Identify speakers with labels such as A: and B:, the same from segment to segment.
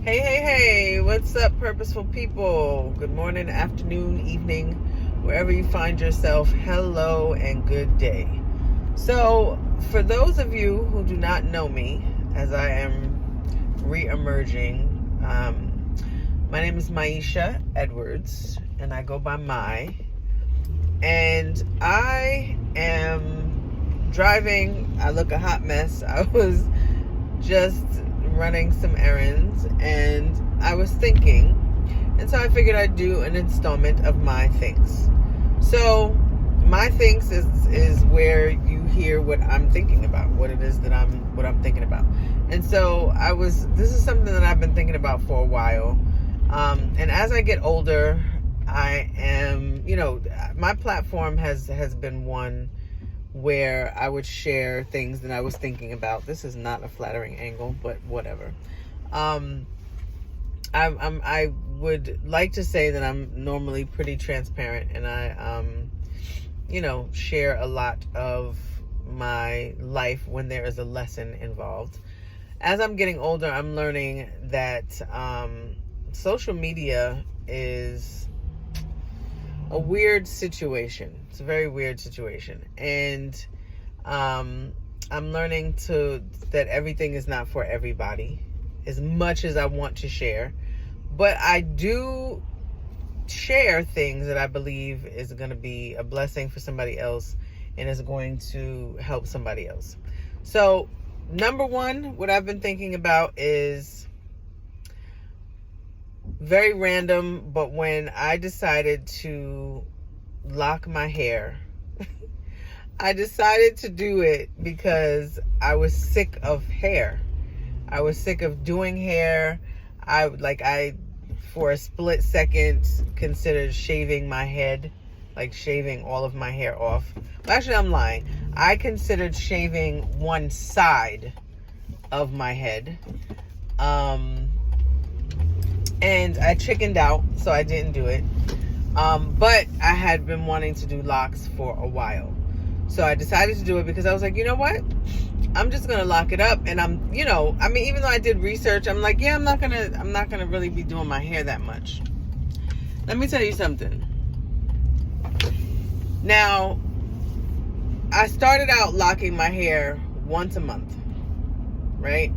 A: Hey, hey, hey, what's up, Purposeful People? Good morning, afternoon, evening, wherever you find yourself. Hello and good day. So, for those of you who do not know me, as I am re-emerging, my name is Maisha Edwards, and I go by Mai. And I am driving. I look a hot mess. I was just running some errands and I was thinking, and so I figured I'd do an installment of my things. So my things is where you hear what I'm thinking about, what it is that I'm thinking about. And so this is something that I've been thinking about for a while. And as I get older, I am, my platform has been one where I would share things that I was thinking about. This is not a flattering angle, but whatever. I would like to say that I'm normally pretty transparent, and I, share a lot of my life when there is a lesson involved. As I'm getting older, I'm learning that social media is a weird situation. It's a very weird situation. And I'm learning that everything is not for everybody as much as I want to share. But I do share things that I believe is going to be a blessing for somebody else and is going to help somebody else. So, number one, what I've been thinking about is very random, but when I decided to lock my hair, I decided to do it because I was sick of hair. I was sick of doing hair. I for a split second considered shaving my head, like shaving all of my hair off. Well, actually, I'm lying. I considered shaving one side of my head. And I chickened out, so I didn't do it. But I had been wanting to do locks for a while. So I decided to do it because I was like, you know what? I'm just gonna lock it up, and even though I did research, I'm like, yeah, I'm not gonna really be doing my hair that much. Let me tell you something. Now, I started out locking my hair once a month, right?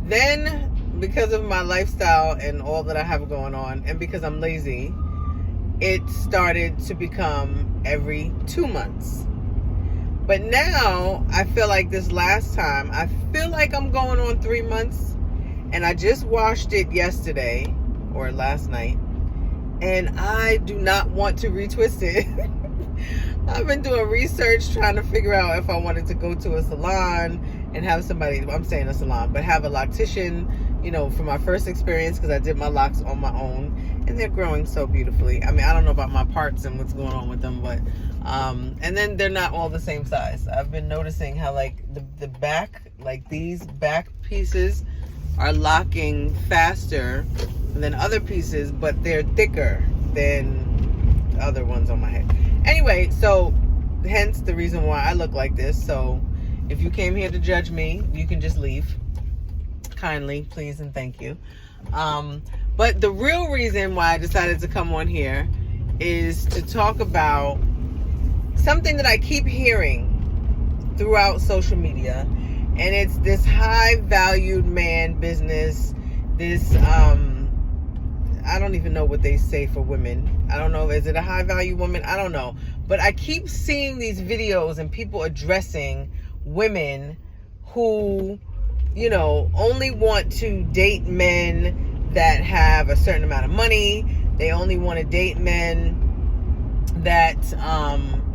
A: Then, because of my lifestyle and all that I have going on, and because I'm lazy, it started to become every 2 months. But now, I feel like this last time, I feel like I'm going on 3 months, and I just washed it yesterday, or last night, and I do not want to retwist it. I've been doing research trying to figure out if I wanted to go to a salon and have somebody, I'm saying a salon, but have a loctician, for my first experience, because I did my locks on my own, and they're growing so beautifully. I mean, I don't know about my parts and what's going on with them, but and then they're not all the same size. I've been noticing how the back, these back pieces are locking faster than other pieces, but they're thicker than the other ones on my head. Anyway, so hence the reason why I look like this. So if you came here to judge me, you can just leave. Kindly, please, and thank you. But the real reason why I decided to come on here is to talk about something that I keep hearing throughout social media, and it's this high-valued man business. This I don't even know what they say for women. I don't know. Is it a high-value woman? I don't know. But I keep seeing these videos and people addressing women who, only want to date men that have a certain amount of money. They only want to date men that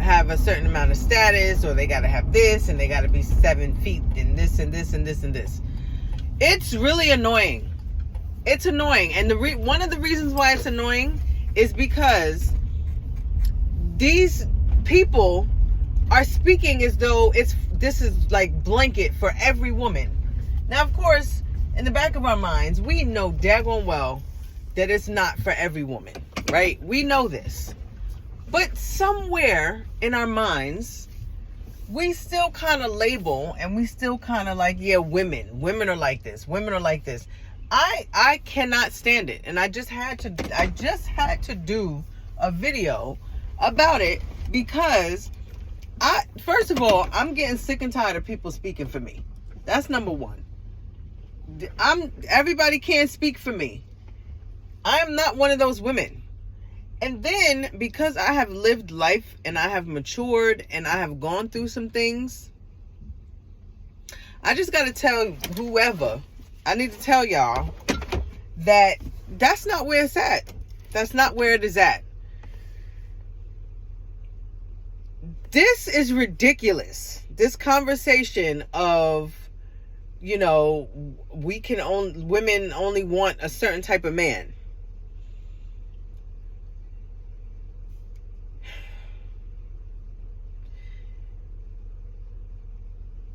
A: have a certain amount of status, or they got to have this, and they got to be 7 feet, and this, and this, and this, and this. It's really annoying. It's annoying. And one of the reasons why it's annoying is because these people are speaking as though this is like blanket for every woman. Now, of course, in the back of our minds, we know daggone well that it's not for every woman, right? We know this. But somewhere in our minds, we still kind of label, and we still kind of like, yeah, women are like this. Women are like this. I cannot stand it. And I just had to do a video about it because first of all, I'm getting sick and tired of people speaking for me. That's number one. Everybody can't speak for me. I am not one of those women. And then because I have lived life and I have matured and I have gone through some things, I just got to tell whoever, I need to tell y'all that that's not where it's at. That's not where it is at. This is ridiculous. This conversation of, women only want a certain type of man.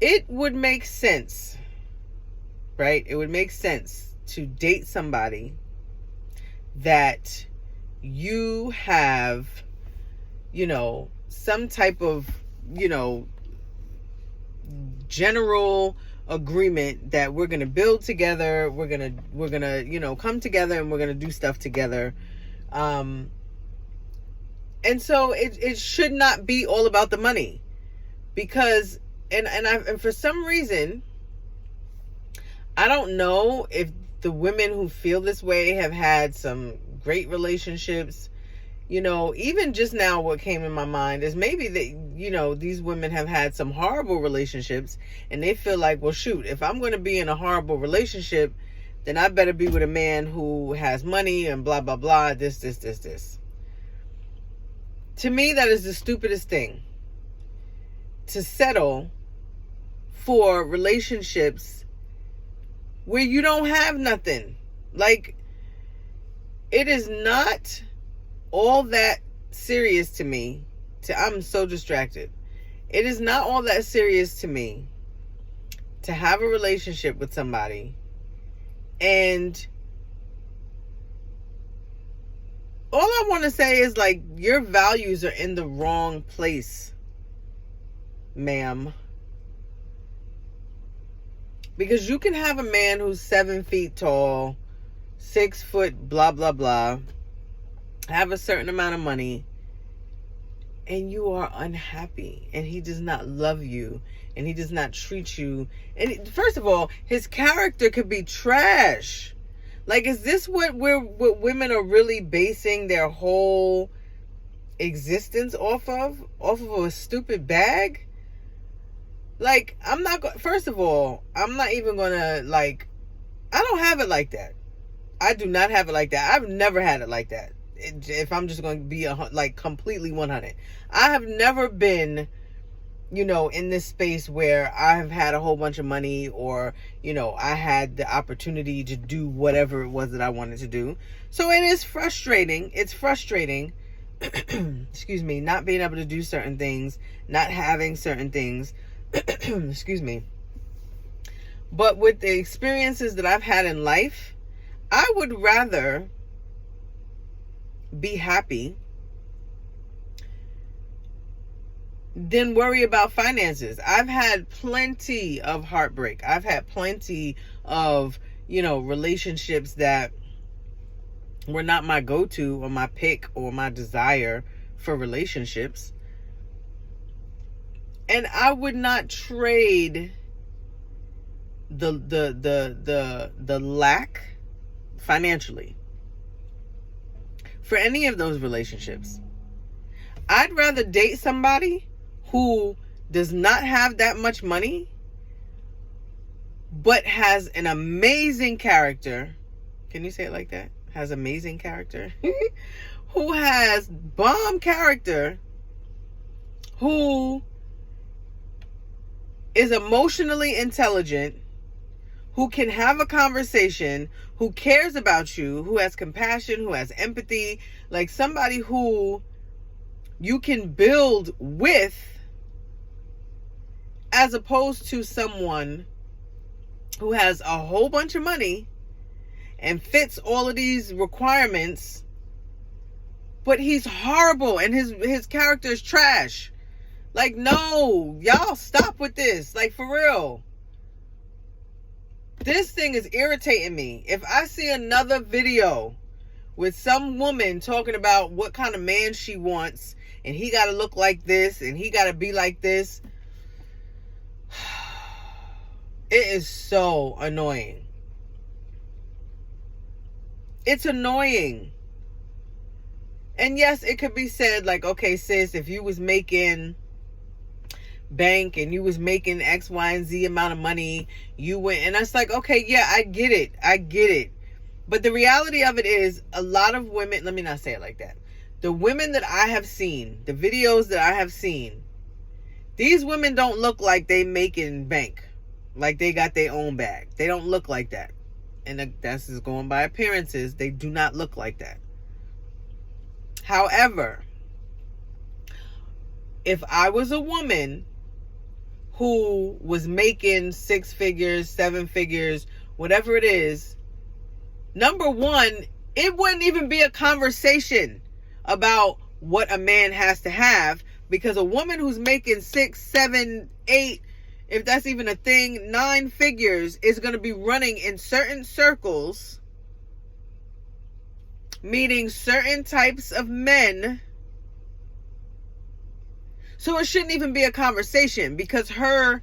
A: It would make sense, right? It would make sense to date somebody that you have, some type of, general agreement that we're going to build together. We're going to, come together and we're going to do stuff together. And so it should not be all about the money because, and for some reason, I don't know if the women who feel this way have had some great relationships. Even just now what came in my mind is maybe that, these women have had some horrible relationships and they feel like, well, shoot, if I'm going to be in a horrible relationship, then I better be with a man who has money and blah, blah, blah, this. To me, that is the stupidest thing. To settle for relationships where you don't have nothing. Like, it is not all that serious to me. I'm so distracted. It is not all that serious to me to have a relationship with somebody and all I want to say is, like, your values are in the wrong place, ma'am. Because you can have a man who's 7 feet tall, 6 foot, blah, blah, blah, have a certain amount of money, and you are unhappy, and he does not love you, and he does not treat you. And first of all, his character could be trash. Like, is this what women are really basing their whole existence off of? Off of a stupid bag? Like, first of all, I'm not even gonna, like, I don't have it like that. I do not have it like that. I've never had it like that. If I'm just going to be completely 100. I have never been, in this space where I have had a whole bunch of money or, I had the opportunity to do whatever it was that I wanted to do. So it is frustrating. It's frustrating, excuse me, not being able to do certain things, not having certain things, excuse me. But with the experiences that I've had in life, I would rather be happy than worry about finances. I've had plenty of heartbreak. I've had plenty of, relationships that were not my go-to or my pick or my desire for relationships. And I would not trade the lack financially for any of those relationships. I'd rather date somebody who does not have that much money but has an amazing character. Can you say it like that? Has amazing character. Who has bomb character, who is emotionally intelligent, who can have a conversation, who cares about you, who has compassion, who has empathy, like somebody who you can build with, as opposed to someone who has a whole bunch of money and fits all of these requirements, but he's horrible and his character is trash. Like, no, y'all stop with this. Like, for real. This thing is irritating me. If I see another video with some woman talking about what kind of man she wants, and he got to look like this, and he got to be like this, it is so annoying. It's annoying. And yes, it could be said like, okay, sis, if you was making bank and you was making X, Y, and Z amount of money, you went, and it's like, okay, yeah, I get it. But the reality of it is, a lot of women, let me not say it like that. The women that I have seen, the videos that I have seen, these women don't look like they making bank, like they got their own bag. They don't look like that. And that's just going by appearances. They do not look like that. However, if I was a woman who was making 6 figures, 7 figures, whatever it is, number one, it wouldn't even be a conversation about what a man has to have, because a woman who's making 6, 7, 8, if that's even a thing, 9 figures, is going to be running in certain circles, meeting certain types of men. So it shouldn't even be a conversation, because her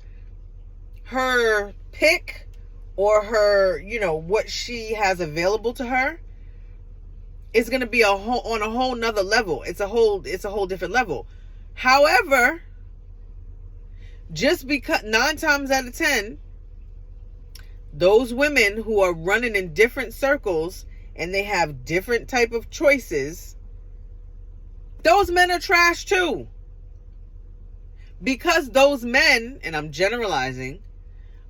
A: pick, or her, what she has available to her, is going to be on a whole nother level. It's a whole different level. However, just because 9 times out of 10, those women who are running in different circles and they have different type of choices, those men are trash too. Because those men, and I'm generalizing,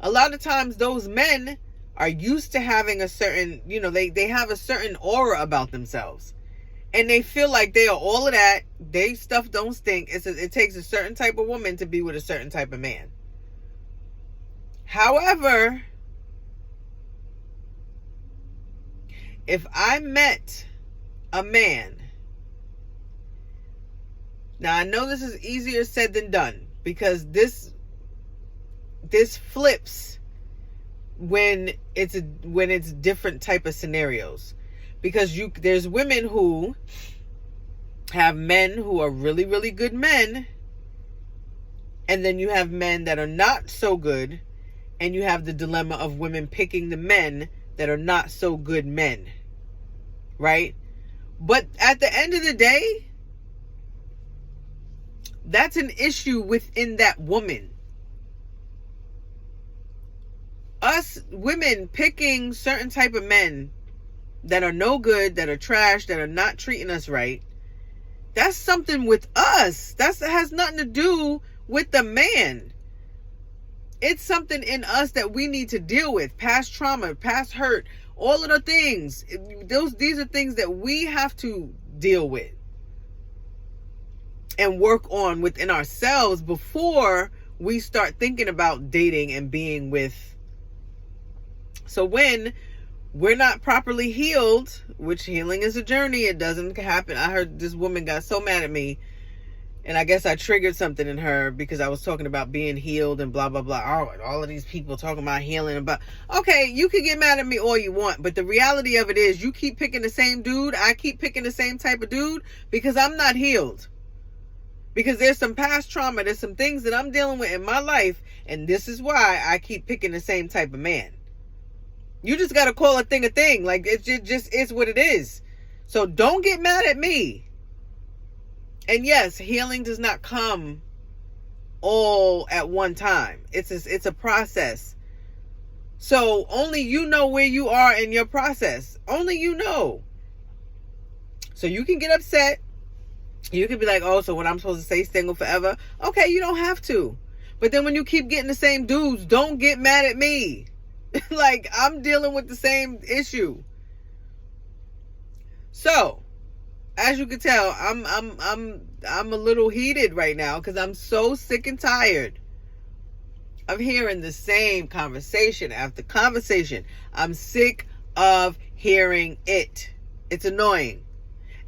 A: a lot of times those men are used to having a certain, they have a certain aura about themselves. And they feel like they are all of that. They stuff don't stink. It takes a certain type of woman to be with a certain type of man. However, if I met a man, now I know this is easier said than done, because this flips when it's different type of scenarios. Because there's women who have men who are really, really good men, and then you have men that are not so good, and you have the dilemma of women picking the men that are not so good men, right? But at the end of the day, that's an issue within that woman. Us women picking certain type of men that are no good, that are trash, that are not treating us right, that's something with us. That has nothing to do with the man. It's something in us that we need to deal with. Past trauma, past hurt, all of the things. These are things that we have to deal with and work on within ourselves before we start thinking about dating and being with. So when we're not properly healed, which healing is a journey, it doesn't happen. I heard this woman got so mad at me, and I guess I triggered something in her because I was talking about being healed and blah, blah, blah. All of these people talking about healing. Okay, you can get mad at me all you want, but the reality of it is you keep picking the same dude. I keep picking the same type of dude because I'm not healed. Because there's some past trauma. There's some things that I'm dealing with in my life, and this is why I keep picking the same type of man. You just got to call a thing a thing. Like, it just is what it is. So don't get mad at me. And yes, healing does not come all at one time. It's a process. So only you know where you are in your process. Only you know. So you can get upset. You can be like, oh, so when I'm supposed to stay single forever? Okay, you don't have to. But then when you keep getting the same dudes, don't get mad at me. Like, I'm dealing with the same issue. So, as you can tell, I'm a little heated right now because I'm so sick and tired of hearing the same conversation after conversation. I'm sick of hearing it. It's annoying.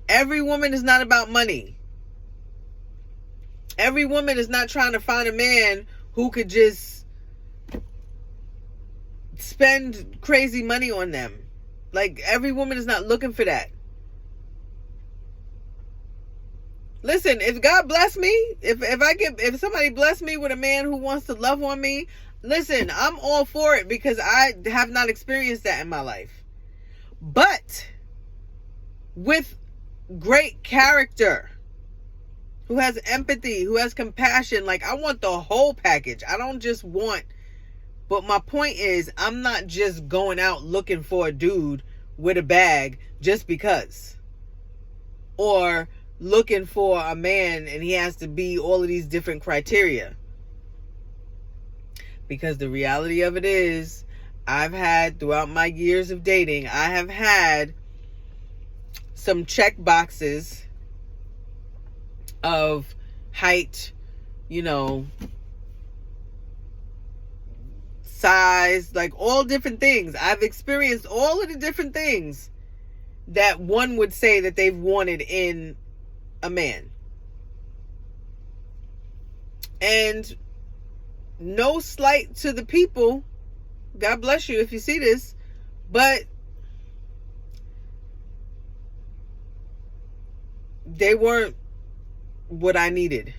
A: Every woman is not about money. Every woman is not trying to find a man who could just spend crazy money on them. Like, every woman is not looking for that. Listen, if God bless me, if somebody bless me with a man who wants to love on me, listen, I'm all for it, because I have not experienced that in my life. But with great character, who has empathy, who has compassion, like, I want the whole package. I don't just want, but my point is, I'm not just going out looking for a dude with a bag just because, or looking for a man and he has to be all of these different criteria. Because the reality of it is, I've had, throughout my years of dating, I have had some check boxes of height, size, like all different things. I've experienced all of the different things that one would say that they've wanted in a man. And no slight to the people, God bless you if you see this, but they weren't what I needed.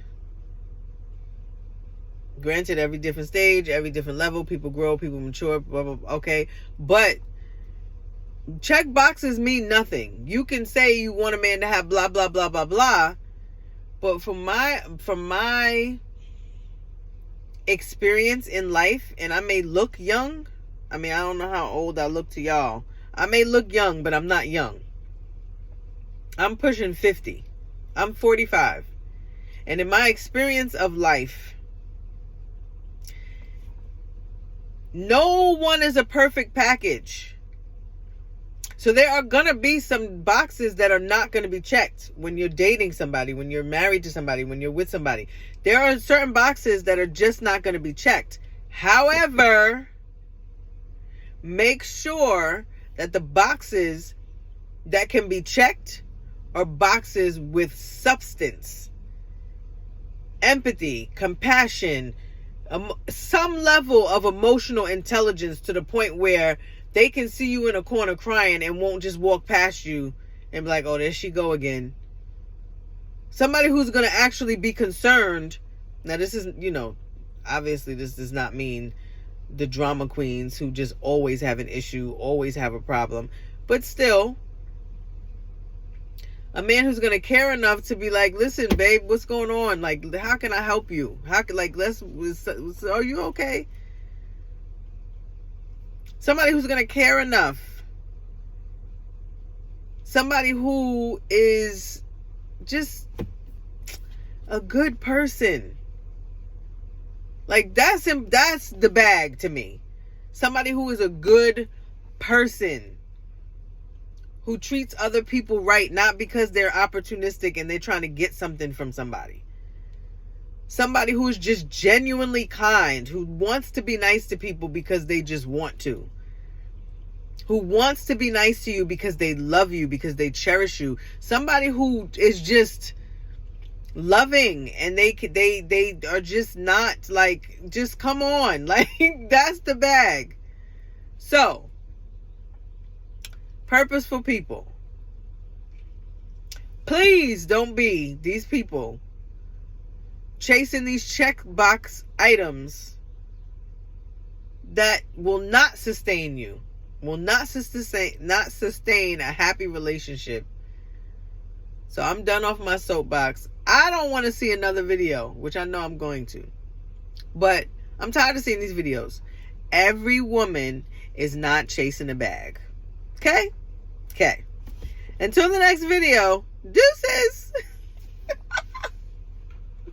A: Granted, every different stage, every different level, people grow, people mature, blah, blah, blah, okay, but check boxes mean nothing. You can say you want a man to have blah, blah, blah, blah, blah, but from my experience in life, and I may look young, I don't know how old I look to y'all. I may look young, but I'm not young. I'm pushing 50. I'm 45. And in my experience of life, no one is a perfect package. So there are going to be some boxes that are not going to be checked when you're dating somebody, when you're married to somebody, when you're with somebody. There are certain boxes that are just not going to be checked. However, make sure that the boxes that can be checked are boxes with substance, empathy, compassion, some level of emotional intelligence, to the point where they can see you in a corner crying and won't just walk past you and be like, oh, there she go again. Somebody who's going to actually be concerned. Now, this is, obviously this does not mean the drama queens who just always have an issue, always have a problem. But still, a man who's going to care enough to be like, listen, babe, what's going on? Like, how can I help you? Are you okay? Somebody who's going to care enough. Somebody who is just a good person. Like, that's the bag to me. Somebody who is a good person, who treats other people right, not because they're opportunistic and they're trying to get something from somebody. Somebody who is just genuinely kind, who wants to be nice to people because they just want to. Who wants to be nice to you because they love you, because they cherish you. Somebody who is just loving, and they are just not like, just come on. Like, that's the bag. So, purposeful people, please don't be these people chasing these checkbox items that will not sustain you, will not sustain a happy relationship. So I'm done off my soapbox. I don't want to see another video, which I know I'm going to, but I'm tired of seeing these videos. Every woman is not chasing a bag. Okay? Until the next video, deuces.